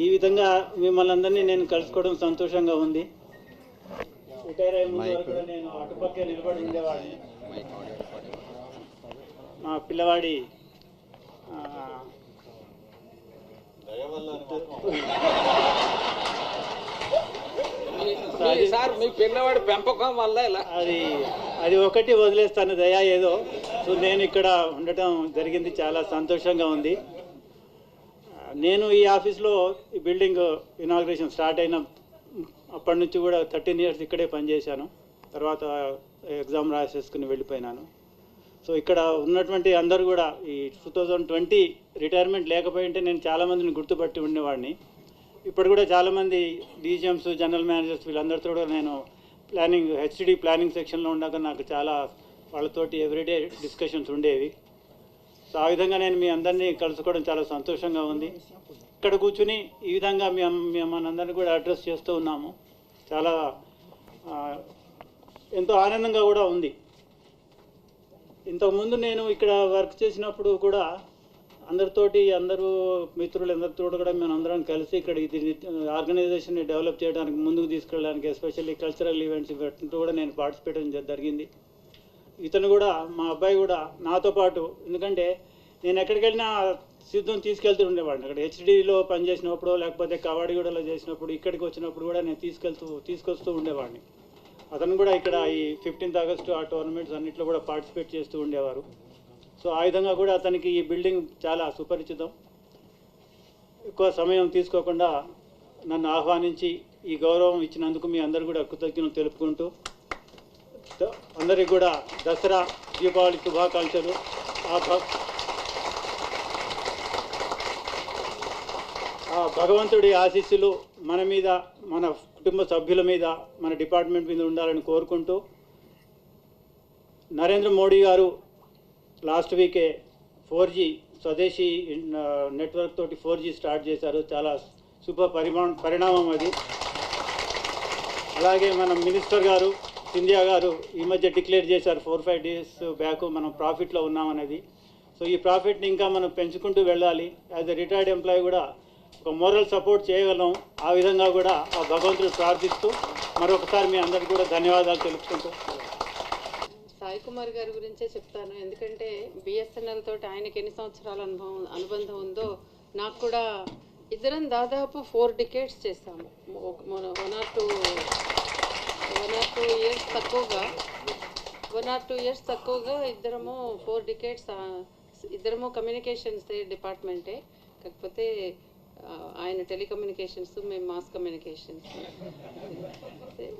ఈ విధంగా మిమ్మల్ని అందరినీ నేను కలుసుకోవడం సంతోషంగా ఉంది. రిటైర్ అయ్యే ముందు వరకు కూడా నేను అటుపక్కే నిలబడి ఉండేవాడిని. మా పిల్లవాడి మీ పిల్లవాడి పెంపకం వల్ల ఇలా అది ఒకటి వదిలేస్తాను దయా ఏదో. సో నేను ఇక్కడ ఉండటం జరిగింది, చాలా సంతోషంగా ఉంది. నేను ఈ ఆఫీస్లో ఈ బిల్డింగ్ ఇనాగ్రేషన్ స్టార్ట్ అయిన అప్పటి నుంచి కూడా 13 years ఇక్కడే పనిచేశాను. తర్వాత ఎగ్జామ్ రాసేసుకుని వెళ్ళిపోయినాను. సో ఇక్కడ ఉన్నటువంటి అందరూ కూడా ఈ 2020 రిటైర్మెంట్ లేకపోయింటే నేను చాలామందిని గుర్తుపట్టి ఉండేవాడిని. ఇప్పుడు కూడా చాలామంది డీజీఎంస్, జనరల్ మేనేజర్స్ వీళ్ళందరితో కూడా నేను హెచ్డి ప్లానింగ్ సెక్షన్లో ఉండగా నాకు చాలా వాళ్ళతోటి ఎవ్రీడే డిస్కషన్స్ ఉండేవి. సో ఆ విధంగా నేను మీ అందరినీ కలుసుకోవడం చాలా సంతోషంగా ఉంది. ఇక్కడ కూర్చుని ఈ విధంగా మనందరినీ కూడా అడ్రస్ చేస్తూ ఉన్నాము. చాలా ఎంతో ఆనందంగా కూడా ఉంది. ఇంతకుముందు నేను ఇక్కడ వర్క్ చేసినప్పుడు కూడా అందరూ మిత్రులందరితో కూడా మేము అందరం కలిసి ఇక్కడ ఇది ఆర్గనైజేషన్ని డెవలప్ చేయడానికి, ముందుకు తీసుకెళ్ళడానికి, ఎస్పెషల్లీ కల్చరల్ ఈవెంట్స్ ఇవన్నీ కూడా నేను పార్టిసిపేట్ జరిగింది. ఇతను కూడా, మా అబ్బాయి కూడా నాతో పాటు, ఎందుకంటే నేను ఎక్కడికి వెళ్ళినా సిద్ధం తీసుకెళ్తూ ఉండేవాడిని. అక్కడ హెచ్డీలో పనిచేసినప్పుడు, లేకపోతే కవాడిగూడలో చేసినప్పుడు, ఇక్కడికి వచ్చినప్పుడు కూడా నేను తీసుకొస్తూ ఉండేవాడిని. అతను కూడా ఇక్కడ ఈ 15th August ఆ టోర్నమెంట్స్ అన్నింటిలో కూడా పార్టిసిపేట్ చేస్తూ ఉండేవారు. సో ఆ విధంగా కూడా అతనికి ఈ బిల్డింగ్ చాలా సుపరిచితం. ఎక్కువ సమయం తీసుకోకుండా నన్ను ఆహ్వానించి ఈ గౌరవం ఇచ్చినందుకు మీ అందరూ కూడా కృతజ్ఞతలు తెలుపుకుంటూ, అందరికి కూడా దసరా, దీపావళి శుభాకాంక్షలు. ఆ భగవంతుడి ఆశీస్సులు మన మీద, మన కుటుంబ సభ్యుల మీద, మన డిపార్ట్మెంట్ మీద ఉండాలని కోరుకుంటూ, నరేంద్ర మోడీ గారు లాస్ట్ వీకే 4G స్వదేశీ నెట్వర్క్ తోటి 4G స్టార్ట్ చేశారు. చాలా శుభ పరిణామం అది. అలాగే మన మినిస్టర్ గారు సింధియా గారు ఈ మధ్య డిక్లేర్ చేశారు 4-5 days బ్యాక్ మనం ప్రాఫిట్లో ఉన్నామనేది. సో ఈ ప్రాఫిట్ని ఇంకా మనం పెంచుకుంటూ వెళ్ళాలి. యాజ్ ఎ రిటైర్డ్ ఎంప్లాయీ కూడా ఒక మోరల్ సపోర్ట్ చేయగలం. ఆ విధంగా కూడా ఆ భగవంతుడు ప్రార్థిస్తూ మరొకసారి మీ అందరికీ కూడా ధన్యవాదాలు తెలుపుకుంటూ. సాయి కుమార్ గారి గురించే చెప్తాను. ఎందుకంటే బిఎస్ఎన్ఎల్ తోటి ఆయనకి ఎన్ని సంవత్సరాల అనుబంధం ఉందో, నాకు కూడా ఇద్దరం దాదాపు 4 decades చేస్తాము. 1 or 2 years తక్కువగా ఇద్దరము 4 decades ఇద్దరము కమ్యూనికేషన్స్ డిపార్ట్మెంటే. కాకపోతే ఆయన టెలికమ్యూనికేషన్స్, మేము మాస్ కమ్యూనికేషన్స్.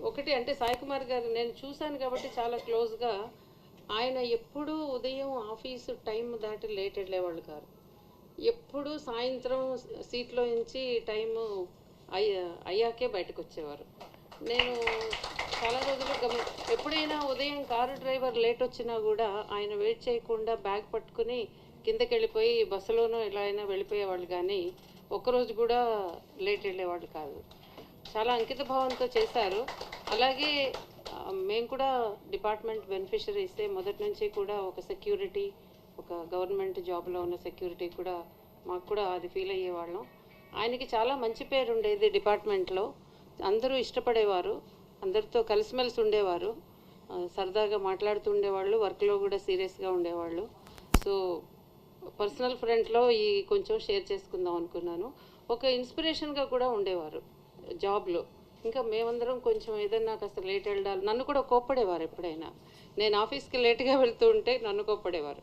ఒకటి అంటే సాయి కుమార్ గారు నేను చూశాను కాబట్టి చాలా క్లోజ్గా. ఆయన ఎప్పుడూ ఉదయం ఆఫీసు టైం దాటి లేట్ వెళ్ళేవాళ్ళు కాదు. ఎప్పుడు సాయంత్రం సీట్లో నుంచి టైము అయ్యాకే బయటకు వచ్చేవారు. నేను చాలా రోజులు ఎప్పుడైనా ఉదయం కారు డ్రైవర్ లేట్ వచ్చినా కూడా ఆయన వెయిట్ చేయకుండా బ్యాగ్ పట్టుకుని కిందకి వెళ్ళిపోయి బస్సులోనూ ఎలా అయినా వెళ్ళిపోయేవాళ్ళు, కానీ ఒక్కరోజు కూడా లేట్ వెళ్ళేవాళ్ళు కాదు. చాలా అంకిత భావంతో చేశారు. అలాగే మేము కూడా డిపార్ట్మెంట్ బెనిఫిషరీసే. మొదటి నుంచి కూడా ఒక సెక్యూరిటీ, ఒక గవర్నమెంట్ జాబ్లో ఉన్న సెక్యూరిటీ కూడా మాకు కూడా అది ఫీల్ అయ్యేవాళ్ళం. ఆయనకి చాలా మంచి పేరు ఉండేది డిపార్ట్మెంట్లో. అందరూ ఇష్టపడేవారు, అందరితో కలిసిమెలిసి ఉండేవారు, సరదాగా మాట్లాడుతూ ఉండేవాళ్ళు, వర్క్లో కూడా సీరియస్గా ఉండేవాళ్ళు. సో పర్సనల్ ఫ్రంట్లో ఈ కొంచెం షేర్ చేసుకుందాం అనుకున్నాను. ఒక ఇన్స్పిరేషన్గా కూడా ఉండేవారు జాబ్లో. ఇంకా మేమందరం కొంచెం ఏదన్నా కాస్త లేట్ వెళ్ళాలి, నన్ను కూడా కోప్పడేవారు. ఎప్పుడైనా నేను ఆఫీస్కి లేట్గా వెళ్తూ ఉంటే నన్ను కోప్పడేవారు,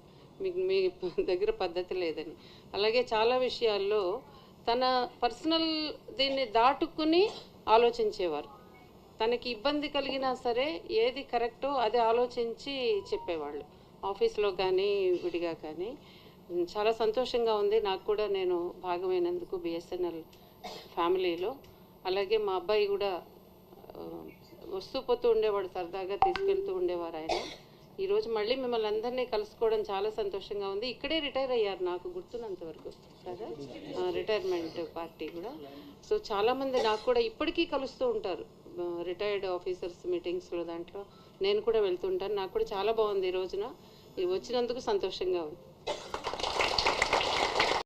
మీ దగ్గర పద్ధతి లేదని. అలాగే చాలా విషయాల్లో తన పర్సనల్ దీన్ని దాటుకుని ఆలోచించేవారు. తనకి ఇబ్బంది కలిగినా సరే ఏది కరెక్టో అది ఆలోచించి చెప్పేవాళ్ళు, ఆఫీస్లో కానీ విడిగా కానీ. చాలా సంతోషంగా ఉంది నాకు కూడా, నేను భాగమైనందుకు బిఎస్ఎన్ఎల్ ఫ్యామిలీలో. అలాగే మా అబ్బాయి కూడా వస్తూ పోతూ ఉండేవాడు, సరదాగా తీసుకెళ్తూ ఉండేవారు ఆయన. ఈరోజు మళ్ళీ మిమ్మల్ని అందరినీ కలుసుకోవడం చాలా సంతోషంగా ఉంది. ఇక్కడే రిటైర్ అయ్యారు నాకు గుర్తున్నంతవరకు కదా, రిటైర్మెంట్ పార్టీ కూడా. సో చాలామంది నాకు కూడా ఇప్పటికీ కలుస్తూ ఉంటారు రిటైర్డ్ ఆఫీసర్స్ మీటింగ్స్లో. దాంట్లో నేను కూడా వెళ్తుంటాను. నాకు కూడా చాలా బాగుంది ఈ రోజున వచ్చినందుకు సంతోషంగా ఉంది.